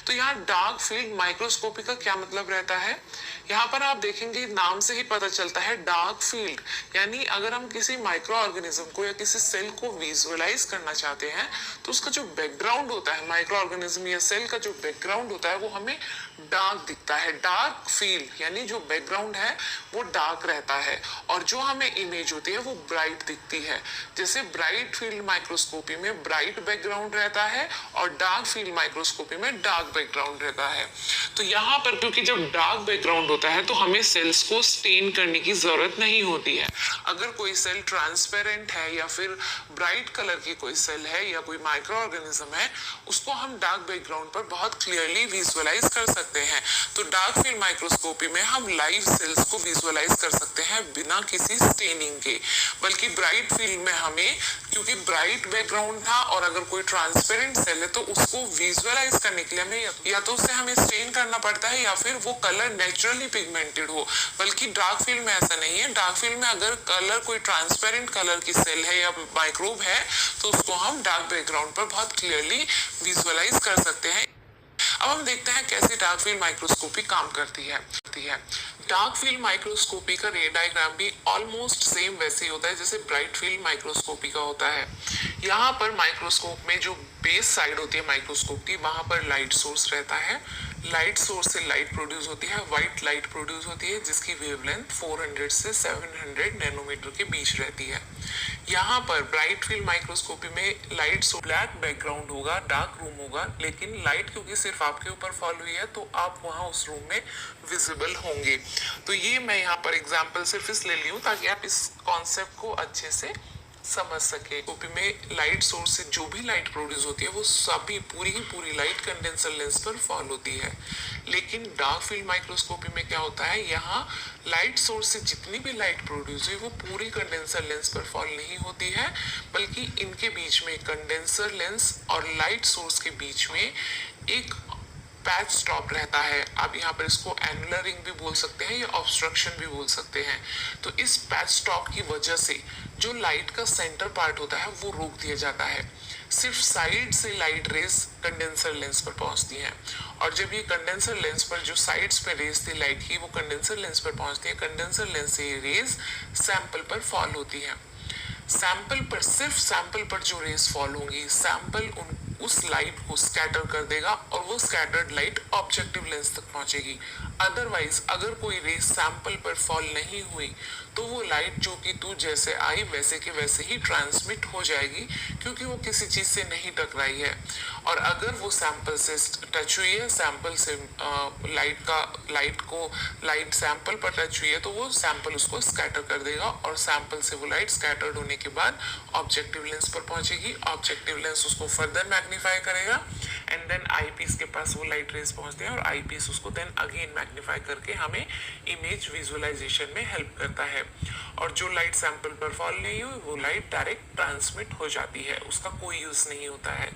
तो यहाँ dark field microscopy का क्या मतलब रहता है, यहाँ पर आप देखेंगे नाम से ही पता चलता है डार्क फील्ड, यानी अगर हम किसी माइक्रो ऑर्गेनिज्म को या किसी सेल को विजुअलाइज करना चाहते हैं तो उसका जो बैकग्राउंड होता है, माइक्रो ऑर्गेनिज्म या सेल का जो बैकग्राउंड होता है वो हमें डार्क दिखता है। डार्क फील्ड यानी जो बैकग्राउंड है वो डार्क रहता है और जो हमें इमेज होती है वो ब्राइट दिखती है। जैसे ब्राइट फील्ड माइक्रोस्कोपी में ब्राइट बैकग्राउंड रहता है और डार्क फील्ड माइक्रोस्कोपी में डार्क बैकग्राउंड रहता है। तो यहाँ पर क्योंकि जब डार्क बैकग्राउंड होता है तो हमें सेल्स को स्टेन करने की जरूरत नहीं होती है। अगर कोई सेल ट्रांसपेरेंट है या फिर ब्राइट कलर की कोई सेल है या कोई माइक्रो ऑर्गेनिज्म है, उसको हम डार्क बैकग्राउंड पर बहुत क्लियरली विजुअलाइज कर सकते हैं। तो डार्क फील्ड माइक्रोस्कोपी में हम लाइव सेल्स को विजुअलाइज कर सकते हैं बिना किसी स्टेनिंग के। बल्कि ब्राइट फील्ड में हमें, क्योंकि ब्राइट बैकग्राउंड था और अगर कोई ट्रांसपेरेंट सेल है तो उसको विजुअलाइज करने के लिए हमें या तो उसे हमें स्टेन करना पड़ता है या फिर वो कलर नेचुरली पिगमेंटेड हो। बल्कि डार्क फील्ड में ऐसा नहीं है। डार्क फील्ड में अगर कलर कोई ट्रांसपेरेंट कलर की सेल है या माइक्रोब है तो उसको हम डार्क बैकग्राउंड पर बहुत क्लियरली विजुअलाइज कर सकते हैं। अब हम देखते हैं कैसे डार्क फील्ड माइक्रोस्कोपी काम करती है। डार्क फील्ड माइक्रोस्कोपी का रे डायग्राम भी ऑलमोस्ट सेम वैसे ही होता है जैसे ब्राइट फील्ड माइक्रोस्कोपी का होता है। यहाँ पर माइक्रोस्कोप में जो बेस साइड होती है माइक्रोस्कोप की, वहां पर लाइट सोर्स रहता है। लाइट सोर्स से लाइट प्रोड्यूस होती है, व्हाइट लाइट प्रोड्यूस होती है जिसकी वेवलेंथ 400 से 700 नैनोमीटर के बीच रहती है। यहाँ पर ब्राइट फील्ड माइक्रोस्कोपी में लाइट सो ब्लैक बैकग्राउंड होगा, डार्क रूम होगा, लेकिन लाइट क्योंकि सिर्फ आपके ऊपर फॉल हुई है तो आप वहां उस रूम में विजिबल होंगे। तो ये मैं यहाँ पर एग्जांपल सिर्फ इसलिए ली हूँ ताकि आप इस कॉन्सेप्ट को अच्छे से समझ सके। कॉपी में लाइट सोर्स से जो भी लाइट प्रोड्यूस होती है वो सभी पूरी की पूरी लाइट कंडेंसर लेंस पर फॉल होती है। लेकिन डार्क फील्ड माइक्रोस्कोपी में क्या होता है, यहाँ लाइट सोर्स से जितनी भी लाइट प्रोड्यूस हुई वो पूरी कंडेंसर लेंस पर फॉल नहीं होती है, बल्कि इनके बीच में कंडेंसर लेंस और लाइट सोर्स के बीच में एक पैच स्टॉप रहता है। आप यहाँ पर इसको एनुलर रिंग भी बोल सकते हैं या ऑब्स्ट्रक्शन भी बोल सकते हैं। तो इस पैच स्टॉप की वजह से जो लाइट का सेंटर पार्ट होता है वो रोक दिया जाता है। सिर्फ साइड से लाइट रेस कंडेंसर लेंस पर पहुंचती हैं और जब ये कंडेंसर लेंस पर जो साइड्स पे रेस थी लाइट की वो कंडेंसर लेंस पर पहुंचती है, कंडेंसर लेंस से ये रेस सैंपल पर फॉल होती है। सैंपल पर, सिर्फ सैंपल पर जो रेस फॉल होंगी, सैंपल उस लाइट को स्कैटर कर देगा और वो स्कैटर्ड लाइट ऑब्जेक्टिव लेंस तक पहुंचेगी। अदरवाइज अगर कोई रेस सैंपल पर फॉल नहीं हुई तो वो लाइट जो कि तू जैसे आई वैसे के वैसे ही ट्रांसमिट हो जाएगी, क्योंकि वो किसी चीज से नहीं टकराई है। और अगर वो सैंपल से टच हुई है, सैंपल से लाइट सैंपल पर टच हुई है तो वो सैंपल उसको स्कैटर कर देगा और सैंपल से वो लाइट स्कैटर्ड होने के बाद ऑब्जेक्टिव लेंस पर पहुंचेगी। ऑब्जेक्टिव लेंस उसको फर्दर मैग्नीफाई करेगा एंड देन आईपीस के पास वो लाइट रेज पहुंचते हैं और आईपीस उसको देन अगेन मैग्नीफाई करके हमें इमेज विजुअलाइजेशन में हेल्प करता है। और जो लाइट सैंपल पर फॉल नहीं हुई वो लाइट डायरेक्ट ट्रांसमिट हो जाती है, उसका कोई यूज नहीं होता है।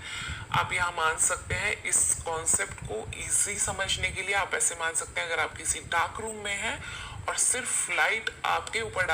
आप यहाँ मान सकते हैं इस कॉन्सेप्ट को इजी समझने के लिए आप ऐसे मान सकते हैं, अगर आप किसी डार्क रूम में हैं और सिर्फ लाइट आपके ऊपर